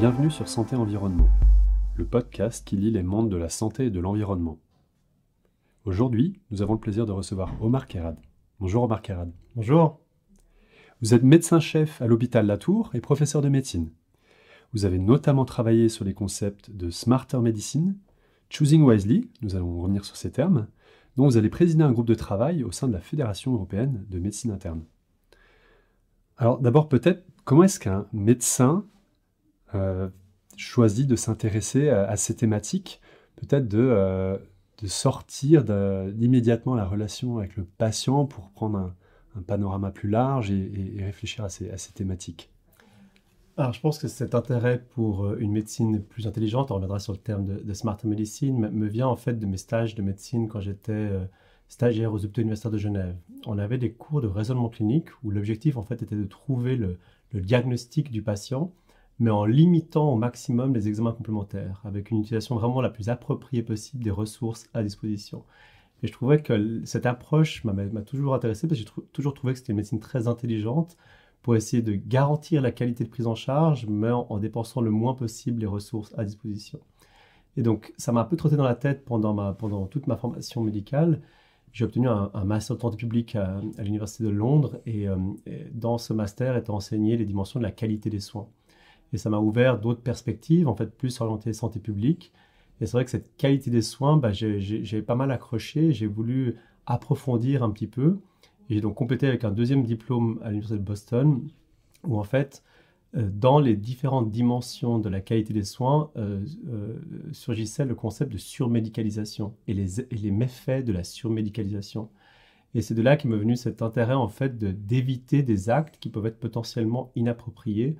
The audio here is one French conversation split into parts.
Bienvenue sur Santé Environnement, le podcast qui lie les mondes de la santé et de l'environnement. Aujourd'hui, nous avons le plaisir de recevoir Omar Kerad. Bonjour Omar Kerad. Bonjour. Vous êtes médecin-chef à l'hôpital Latour et professeur de médecine. Vous avez notamment travaillé sur les concepts de Smarter Medicine, Choosing Wisely, nous allons revenir sur ces termes, dont vous allez présider un groupe de travail au sein de la Fédération européenne de médecine interne. Alors d'abord peut-être, comment est-ce qu'un médecin choisit de s'intéresser à ces thématiques, peut-être de sortir d'immédiatement la relation avec le patient pour prendre un panorama plus large et réfléchir à ces thématiques? Alors, je pense que cet intérêt pour une médecine plus intelligente, on reviendra sur le terme de Smart Medicine, me vient en fait de mes stages de médecine quand j'étais stagiaire aux hôpitaux universitaires de Genève. On avait des cours de raisonnement clinique où l'objectif en fait était de trouver le diagnostic du patient, mais en limitant au maximum les examens complémentaires, avec une utilisation vraiment la plus appropriée possible des ressources à disposition. Et je trouvais que cette approche m'a toujours intéressé parce que j'ai toujours trouvé que c'était une médecine très intelligente pour essayer de garantir la qualité de prise en charge, mais en dépensant le moins possible les ressources à disposition. Et donc, ça m'a un peu trotté dans la tête pendant toute ma formation médicale. J'ai obtenu un master de santé publique à l'Université de Londres et dans ce master étaient enseignées les dimensions de la qualité des soins. Et ça m'a ouvert d'autres perspectives, en fait plus orientées santé publique. Et c'est vrai que cette qualité des soins, j'ai pas mal accroché, j'ai voulu approfondir un petit peu. Et j'ai donc complété avec un deuxième diplôme à l'Université de Boston, où en fait, dans les différentes dimensions de la qualité des soins, surgissait le concept de surmédicalisation et les méfaits de la surmédicalisation. Et c'est de là qu'est m'est venu cet intérêt en fait d'éviter des actes qui peuvent être potentiellement inappropriés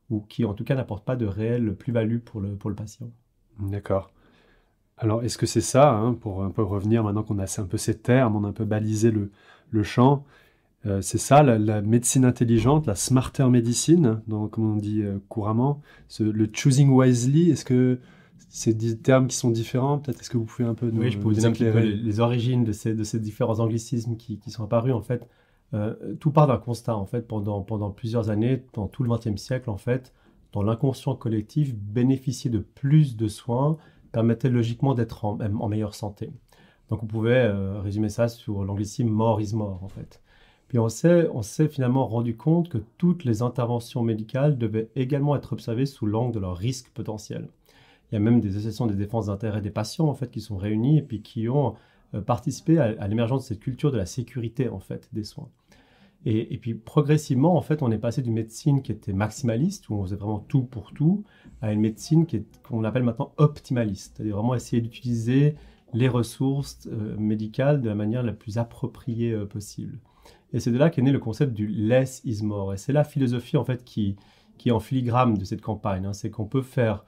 ou qui en tout cas n'apportent pas de réelle plus-value pour le patient. D'accord. Alors, est-ce que c'est ça, pour un peu revenir, maintenant qu'on a un peu ces termes, on a un peu balisé le champ, c'est ça, la médecine intelligente, la smarter medicine, comme on dit couramment, le choosing wisely, est-ce que c'est des termes qui sont différents? Peut-être est-ce que vous pouvez un peu Oui, je peux vous donner un petit peu les origines de ces différents anglicismes qui sont apparus. En fait, tout part d'un constat. En fait, pendant plusieurs années, dans tout le XXe siècle, en fait, dans l'inconscient collectif, bénéficier de plus de soins permettait logiquement d'être en meilleure santé. Donc on pouvait résumer ça sur l'anglicisme « more is more » en fait. Puis on s'est finalement rendu compte que toutes les interventions médicales devaient également être observées sous l'angle de leurs risques potentiels. Il y a même des associations de défense d'intérêt des patients en fait, qui sont réunies et puis qui ont participé à l'émergence de cette culture de la sécurité en fait, des soins. Et puis progressivement, en fait, on est passé d'une médecine qui était maximaliste, où on faisait vraiment tout pour tout, à une médecine qu'on appelle maintenant optimaliste, c'est-à-dire vraiment essayer d'utiliser les ressources médicales de la manière la plus appropriée possible. Et c'est de là qu'est né le concept du less is more. Et c'est la philosophie en fait qui est en filigrane de cette campagne. C'est qu'on peut faire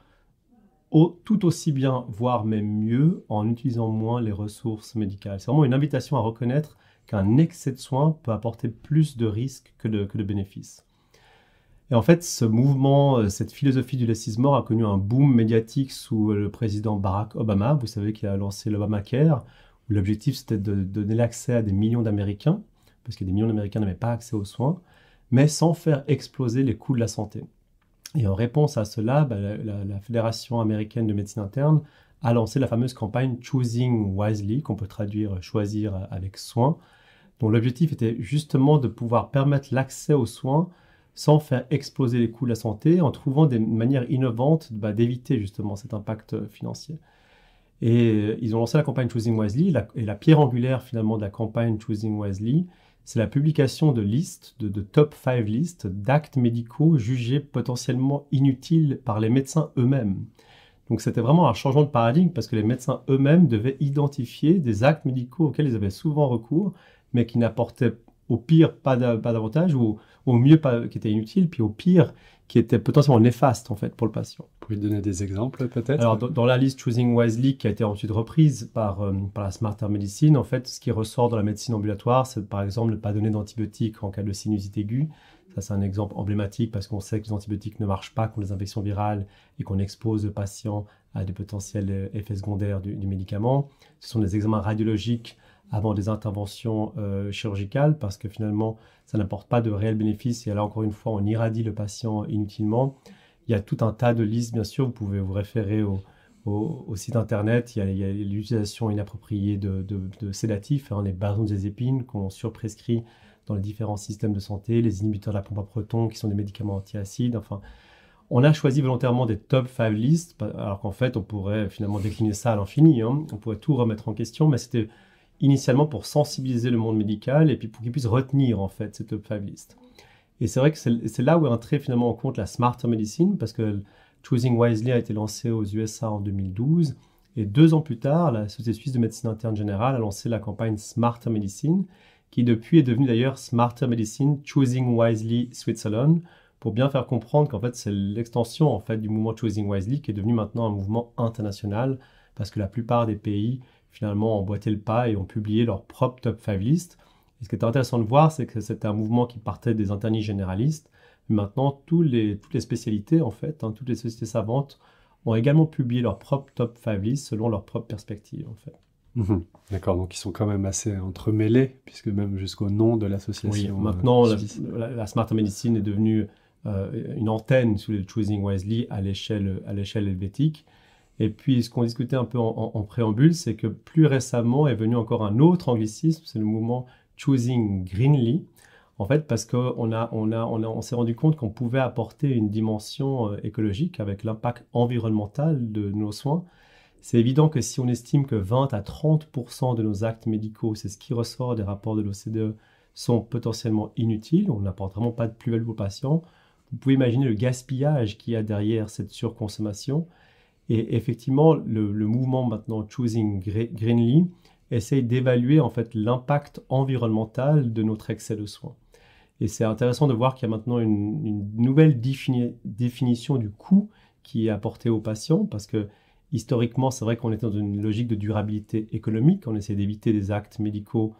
tout aussi bien, voire même mieux, en utilisant moins les ressources médicales. C'est vraiment une invitation à reconnaître qu'un excès de soins peut apporter plus de risques que de bénéfices. Et en fait, ce mouvement, cette philosophie du less is more a connu un boom médiatique sous le président Barack Obama. Vous savez qu'il a lancé l'Obamacare, où l'objectif c'était de donner l'accès à des millions d'Américains, parce que des millions d'Américains n'avaient pas accès aux soins, mais sans faire exploser les coûts de la santé. Et en réponse à cela, la Fédération américaine de médecine interne a lancé la fameuse campagne Choosing Wisely, qu'on peut traduire choisir avec soin, dont l'objectif était justement de pouvoir permettre l'accès aux soins sans faire exploser les coûts de la santé, en trouvant des manières innovantes d'éviter justement cet impact financier. Et ils ont lancé la campagne Choosing Wisely, et la pierre angulaire finalement de la campagne Choosing Wisely, c'est la publication de listes, de top 5 listes d'actes médicaux jugés potentiellement inutiles par les médecins eux-mêmes. Donc c'était vraiment un changement de paradigme parce que les médecins eux-mêmes devaient identifier des actes médicaux auxquels ils avaient souvent recours, mais qui n'apportaient au pire pas d'avantage, ou au mieux qui étaient inutiles, puis au pire qui étaient potentiellement néfastes en fait pour le patient. Vous pouvez donner des exemples peut-être? Alors dans la liste Choosing Wisely qui a été ensuite reprise par la Smarter Medicine, en fait ce qui ressort dans la médecine ambulatoire, c'est par exemple ne pas donner d'antibiotiques en cas de sinusite aiguë. Ça c'est un exemple emblématique parce qu'on sait que les antibiotiques ne marchent pas contre les infections virales et qu'on expose le patient à des potentiels effets secondaires du médicament. Ce sont des examens radiologiques avant des interventions chirurgicales parce que finalement ça n'apporte pas de réels bénéfices et là encore une fois on irradie le patient inutilement. Il y a tout un tas de listes, bien sûr. Vous pouvez vous référer au site internet. Il y a l'utilisation inappropriée de sédatifs, hein, les benzodiazépines qu'on surprescrit dans les différents systèmes de santé, les inhibiteurs de la pompe à protons qui sont des médicaments antiacides. Enfin, on a choisi volontairement des top 5 listes, alors qu'en fait, on pourrait finalement décliner ça à l'infini, hein. On pourrait tout remettre en question, mais c'était initialement pour sensibiliser le monde médical et puis pour qu'ils puissent retenir en fait ces top 5 listes. Et c'est vrai que c'est là où est entré finalement en compte la Smarter Medicine, parce que Choosing Wisely a été lancé aux USA en 2012, et 2 ans plus tard, la Société suisse de médecine interne générale a lancé la campagne Smarter Medicine, qui depuis est devenue d'ailleurs Smarter Medicine Choosing Wisely Switzerland, pour bien faire comprendre qu'en fait c'est l'extension en fait du mouvement Choosing Wisely qui est devenu maintenant un mouvement international, parce que la plupart des pays finalement ont emboîté le pas et ont publié leur propre top 5 list. Et ce qui est intéressant de voir, c'est que c'était un mouvement qui partait des internistes généralistes. Mais maintenant, toutes les spécialités, en fait, hein, toutes les sociétés savantes ont également publié leur propre top 5 list selon leur propre perspective, en fait. Mhm. D'accord, donc ils sont quand même assez entremêlés, puisque même jusqu'au nom de Oui, l'association maintenant, suisse. la Smart Medicine est devenue une antenne sous le Choosing Wisely à l'échelle helvétique. Et puis, ce qu'on discutait un peu en préambule, c'est que plus récemment est venu encore un autre anglicisme, c'est le mouvement Choosing Greenly. En fait, parce qu'on s'est rendu compte qu'on pouvait apporter une dimension écologique avec l'impact environnemental de nos soins. C'est évident que si on estime que 20 à 30% de nos actes médicaux, c'est ce qui ressort des rapports de l'OCDE, sont potentiellement inutiles, on n'apporte vraiment pas de plus-value aux patients, vous pouvez imaginer le gaspillage qu'il y a derrière cette surconsommation. Et effectivement, le mouvement maintenant Choosing Greenly essaye d'évaluer en fait l'impact environnemental de notre excès de soins. Et c'est intéressant de voir qu'il y a maintenant une nouvelle définition du coût qui est apportée aux patients, parce que historiquement, c'est vrai qu'on est dans une logique de durabilité économique, on essaie d'éviter des actes médicaux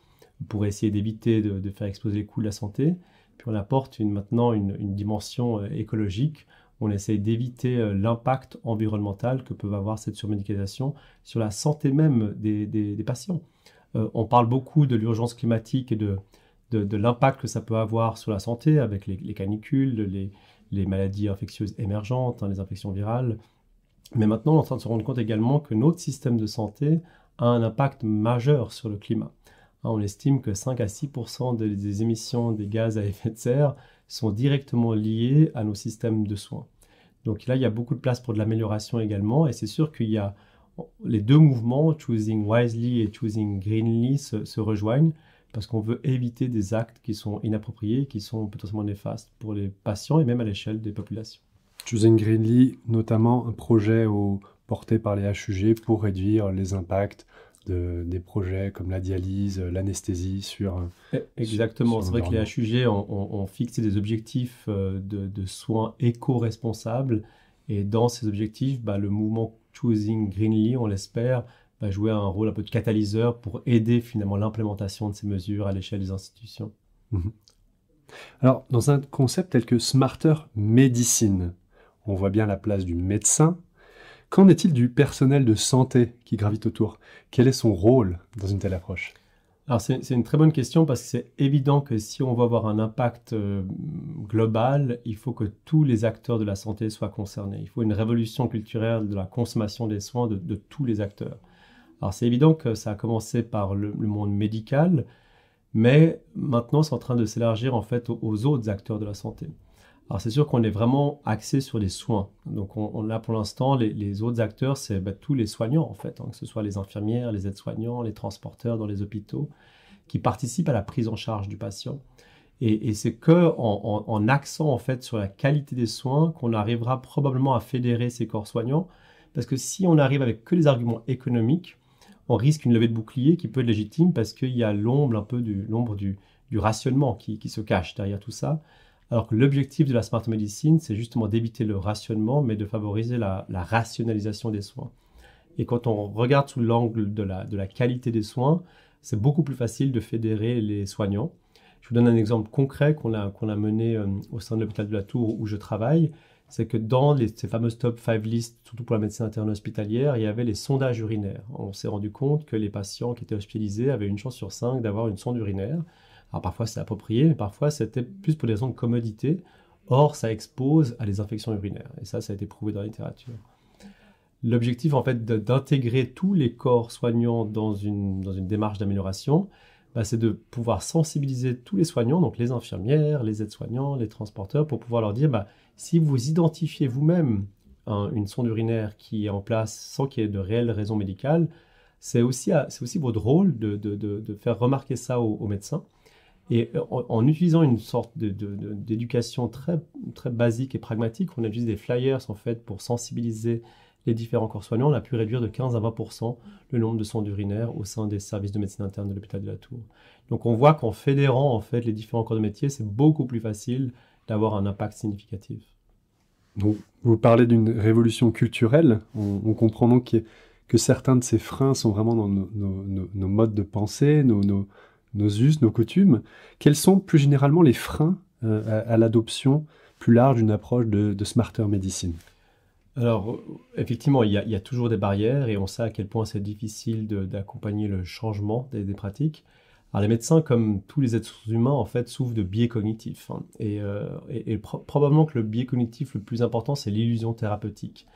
pour essayer d'éviter de faire exploser les coûts de la santé, puis on apporte maintenant une dimension écologique. On essaie d'éviter l'impact environnemental que peut avoir cette surmédicalisation sur la santé même des patients. On parle beaucoup de l'urgence climatique et de l'impact que ça peut avoir sur la santé avec les canicules, les maladies infectieuses émergentes, hein, les infections virales. Mais maintenant, on est en train de se rendre compte également que notre système de santé a un impact majeur sur le climat. Hein, on estime que 5 à 6% des émissions des gaz à effet de serre sont directement liées à nos systèmes de soins. Donc là, il y a beaucoup de place pour de l'amélioration également, et c'est sûr qu'il y a les deux mouvements, Choosing Wisely et Choosing Greenly, se rejoignent, parce qu'on veut éviter des actes qui sont inappropriés, qui sont potentiellement néfastes pour les patients et même à l'échelle des populations. Choosing Greenly, notamment un projet porté par les HUG pour réduire les impacts des projets comme la dialyse, l'anesthésie sur... Exactement, sur c'est vrai que les l'environnement. HUG ont fixé des objectifs de soins éco-responsables, et dans ces objectifs, le mouvement Choosing Greenly, on l'espère, va jouer un rôle un peu de catalyseur pour aider finalement l'implémentation de ces mesures à l'échelle des institutions. Mhm. Alors, dans un concept tel que Smarter Medicine, on voit bien la place du médecin. Qu'en est-il du personnel de santé qui gravite autour? Quel est son rôle dans une telle approche? Alors c'est une très bonne question, parce que c'est évident que si on veut avoir un impact global, il faut que tous les acteurs de la santé soient concernés. Il faut une révolution culturelle de la consommation des soins de tous les acteurs. Alors c'est évident que ça a commencé par le monde médical, mais maintenant c'est en train de s'élargir en fait aux autres acteurs de la santé. Alors c'est sûr qu'on est vraiment axé sur les soins. Donc on a pour l'instant les autres acteurs, c'est tous les soignants en fait, hein, que ce soit les infirmières, les aides-soignants, les transporteurs dans les hôpitaux, qui participent à la prise en charge du patient. Et c'est en axant en fait sur la qualité des soins qu'on arrivera probablement à fédérer ces corps soignants, parce que si on arrive avec que les arguments économiques, on risque une levée de bouclier qui peut être légitime, parce qu'il y a l'ombre du rationnement qui se cache derrière tout ça. Alors que l'objectif de la Smart Medicine, c'est justement d'éviter le rationnement, mais de favoriser la rationalisation des soins. Et quand on regarde sous l'angle de la qualité des soins, c'est beaucoup plus facile de fédérer les soignants. Je vous donne un exemple concret qu'on a mené au sein de l'hôpital de la Tour où je travaille. C'est que dans ces fameuses top 5 listes, surtout pour la médecine interne hospitalière, il y avait les sondages urinaires. On s'est rendu compte que les patients qui étaient hospitalisés avaient une chance sur 5 d'avoir une sonde urinaire. Alors parfois c'est approprié, mais parfois c'était plus pour des raisons de commodité. Or, ça expose à des infections urinaires. Et ça a été prouvé dans la littérature. L'objectif, en fait, d'intégrer tous les corps soignants dans une démarche d'amélioration, c'est de pouvoir sensibiliser tous les soignants, donc les infirmières, les aides-soignants, les transporteurs, pour pouvoir leur dire, si vous identifiez vous-même une sonde urinaire qui est en place sans qu'il y ait de réelles raisons médicales, c'est aussi votre rôle de faire remarquer ça aux médecins. Et en utilisant une sorte d'éducation très, très basique et pragmatique, on a utilisé des flyers en fait pour sensibiliser les différents corps soignants. On a pu réduire de 15 à 20% le nombre de sondes urinaires au sein des services de médecine interne de l'hôpital de la Tour. Donc on voit qu'en fédérant en fait les différents corps de métier, c'est beaucoup plus facile d'avoir un impact significatif. Donc, vous parlez d'une révolution culturelle. On comprend donc que certains de ces freins sont vraiment dans nos modes de pensée, nos us, nos coutumes. Quels sont plus généralement les freins à l'adoption plus large d'une approche de Smarter Medicine? Alors, effectivement, il y a toujours des barrières et on sait à quel point c'est difficile d'accompagner le changement des pratiques. Alors, les médecins, comme tous les êtres humains, en fait, souffrent de biais cognitifs, hein. Et probablement que le biais cognitif le plus important, c'est l'illusion thérapeutique.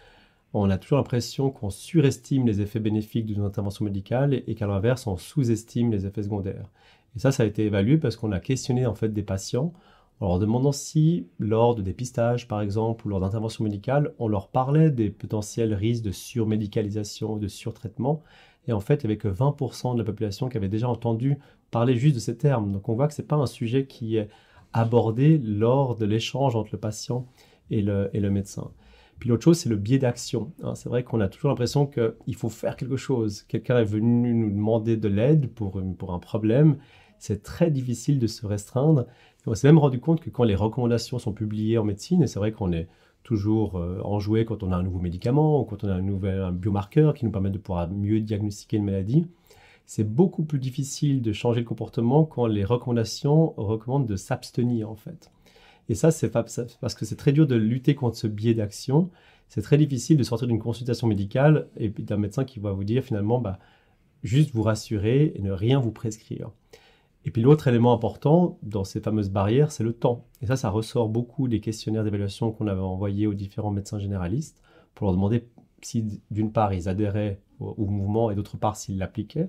On a toujours l'impression qu'on surestime les effets bénéfiques d'une intervention médicale et qu'à l'inverse, on sous-estime les effets secondaires. Et ça a été évalué parce qu'on a questionné en fait des patients en leur demandant si, lors de dépistage par exemple, ou lors d'interventions médicales, on leur parlait des potentiels risques de surmédicalisation, de surtraitement. Et en fait, il n'y avait que 20% de la population qui avait déjà entendu parler juste de ces termes. Donc on voit que ce n'est pas un sujet qui est abordé lors de l'échange entre le patient et le médecin. Puis l'autre chose, c'est le biais d'action, hein. C'est vrai qu'on a toujours l'impression qu'il faut faire quelque chose. Quelqu'un est venu nous demander de l'aide pour un problème. C'est très difficile de se restreindre. Et on s'est même rendu compte que quand les recommandations sont publiées en médecine, et c'est vrai qu'on est toujours enjoué quand on a un nouveau médicament ou quand on a un biomarqueur qui nous permet de pouvoir mieux diagnostiquer une maladie, c'est beaucoup plus difficile de changer le comportement quand les recommandations recommandent de s'abstenir en fait. Et ça, c'est parce que c'est très dur de lutter contre ce biais d'action. C'est très difficile de sortir d'une consultation médicale et puis d'un médecin qui va vous dire finalement, juste vous rassurer et ne rien vous prescrire. Et puis l'autre élément important dans ces fameuses barrières, c'est le temps. Et ça ressort beaucoup des questionnaires d'évaluation qu'on avait envoyés aux différents médecins généralistes pour leur demander si d'une part ils adhéraient au mouvement et d'autre part s'ils l'appliquaient.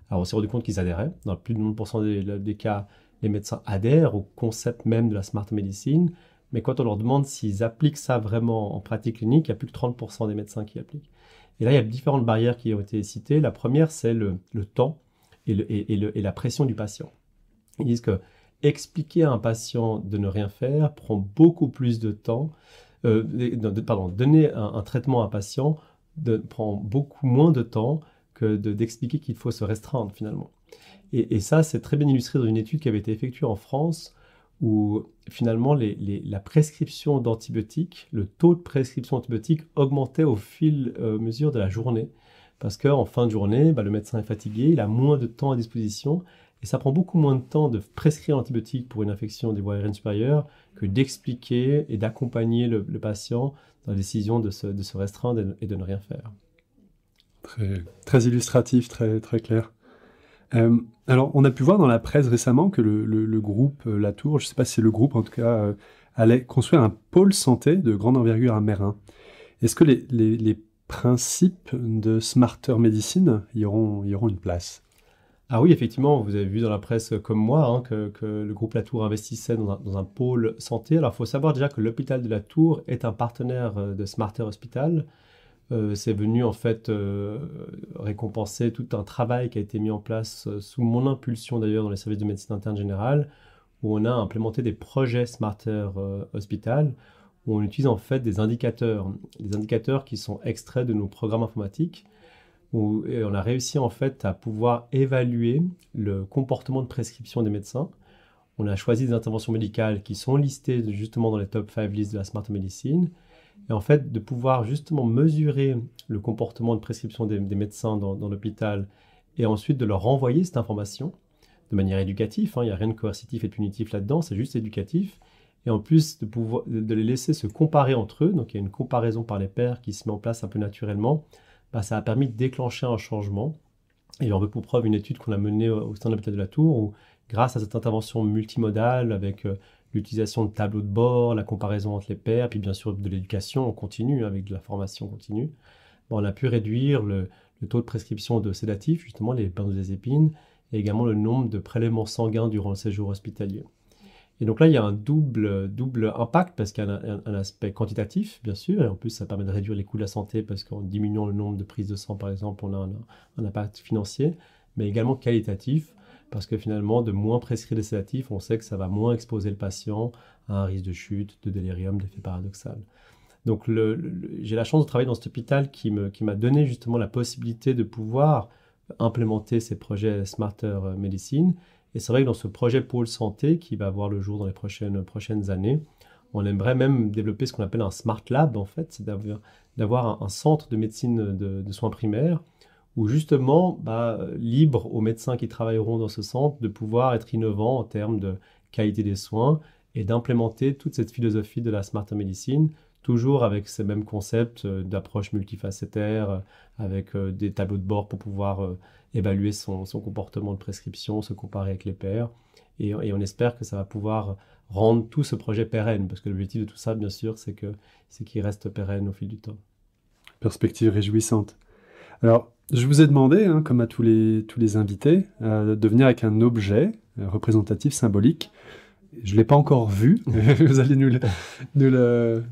Alors on s'est rendu compte qu'ils adhéraient. Dans plus de 90% des cas, les médecins adhèrent au concept même de la smart medicine, mais quand on leur demande s'ils appliquent ça vraiment en pratique clinique, il n'y a plus que 30% des médecins qui appliquent. Et là, il y a différentes barrières qui ont été citées. La première, c'est le temps et la pression du patient. Ils disent que expliquer à un patient de ne rien faire prend beaucoup plus de temps. Donner un traitement à un patient prend beaucoup moins de temps que d'expliquer qu'il faut se restreindre finalement. Et ça, c'est très bien illustré dans une étude qui avait été effectuée en France où finalement la prescription d'antibiotiques, le taux de prescription d'antibiotiques augmentait au fil et à mesure de la journée. Parce qu'en fin de journée, le médecin est fatigué, il a moins de temps à disposition et ça prend beaucoup moins de temps de prescrire l'antibiotique pour une infection des voies aériennes supérieures que d'expliquer et d'accompagner le patient dans la décision de se restreindre et de ne rien faire. Très, très illustratif, très, très clair. Alors, on a pu voir dans la presse récemment que le groupe Latour, je ne sais pas si c'est le groupe en tout cas, allait construire un pôle santé de grande envergure à Meyrin. Est-ce que les principes de Smarter Medicine y auront une place? Ah oui, effectivement, vous avez vu dans la presse comme moi hein, que le groupe Latour investissait dans un pôle santé. Alors, il faut savoir déjà que l'hôpital de la Tour est un partenaire de Smarter Hospital. C'est venu en fait récompenser tout un travail qui a été mis en place sous mon impulsion d'ailleurs dans les services de médecine interne générale, où on a implémenté des projets Smarter Hospital, où on utilise en fait des indicateurs qui sont extraits de nos programmes informatiques, et on a réussi en fait à pouvoir évaluer le comportement de prescription des médecins. On a choisi des interventions médicales qui sont listées justement dans les top 5 listes de la Smart Medicine. Et en fait, de pouvoir justement mesurer le comportement de prescription des médecins dans l'hôpital et ensuite de leur renvoyer cette information de manière éducative. Il n'y a rien de coercitif et de punitif là-dedans, c'est juste éducatif. Et en plus, de les laisser se comparer entre eux, donc il y a une comparaison par les pairs qui se met en place un peu naturellement, ça a permis de déclencher un changement. Et j'en veux pour preuve une étude qu'on a menée au sein de l'hôpital de la Tour, où grâce à cette intervention multimodale avec l'utilisation de tableaux de bord, la comparaison entre les pairs, puis bien sûr de l'éducation en continu, avec de la formation continue, on a pu réduire le taux de prescription de sédatifs, justement les benzodiazépines, et également le nombre de prélèvements sanguins durant le séjour hospitalier. Et donc là, il y a un double impact parce qu'il y a un aspect quantitatif, bien sûr, et en plus, ça permet de réduire les coûts de la santé parce qu'en diminuant le nombre de prises de sang, par exemple, on a un impact financier, mais également qualitatif parce que finalement, de moins prescrire des sédatifs, on sait que ça va moins exposer le patient à un risque de chute, de délirium, d'effet paradoxal. Donc j'ai la chance de travailler dans cet hôpital qui m'a donné justement la possibilité de pouvoir implémenter ces projets Smarter Medicine. Et c'est vrai que dans ce projet Pôle Santé qui va voir le jour dans les prochaines années, on aimerait même développer ce qu'on appelle un Smart Lab, en fait, c'est d'avoir un centre de médecine de soins primaires où justement, libre aux médecins qui travailleront dans ce centre de pouvoir être innovants en termes de qualité des soins et d'implémenter toute cette philosophie de la Smarter Medicine, toujours avec ces mêmes concepts d'approche multifacétaire, avec des tableaux de bord pour pouvoir évaluer son comportement de prescription, se comparer avec les pairs. Et on espère que ça va pouvoir rendre tout ce projet pérenne, parce que l'objectif de tout ça, bien sûr, c'est qu'il reste pérenne au fil du temps. Perspective réjouissante. Alors, je vous ai demandé, comme à tous les invités, de venir avec un objet représentatif, symbolique. Je ne l'ai pas encore vu. Vous allez nous le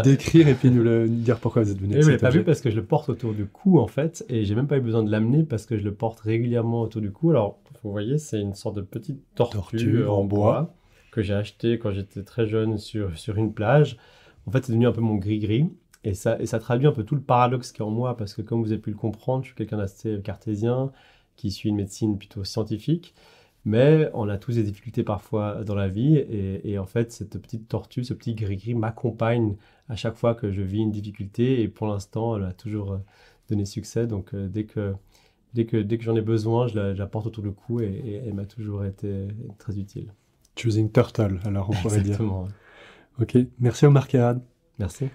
décrire et puis nous dire pourquoi vous êtes venu avec cet cet objet. Je ne l'ai pas objet. vu parce que je le porte autour du cou, en fait, et j'ai même pas eu besoin de l'amener parce que je le porte régulièrement autour du cou. Alors, vous voyez, c'est une sorte de petite tortue en bois que j'ai acheté quand j'étais très jeune sur une plage. En fait, c'est devenu un peu mon gris-gris. Et ça traduit un peu tout le paradoxe qui est en moi, parce que comme vous avez pu le comprendre, je suis quelqu'un d'assez cartésien, qui suit une médecine plutôt scientifique. Mais on a tous des difficultés parfois dans la vie et en fait, cette petite tortue, ce petit gris-gris m'accompagne à chaque fois que je vis une difficulté et pour l'instant, elle a toujours donné succès. Donc, dès que j'en ai besoin, je la porte autour du cou et elle m'a toujours été très utile. Choosing Turtle, alors on pourrait dire. Exactement. Ok, merci Omar Kherad. Merci.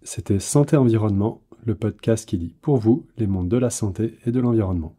C'était Santé Environnement, le podcast qui lit pour vous les mondes de la santé et de l'environnement.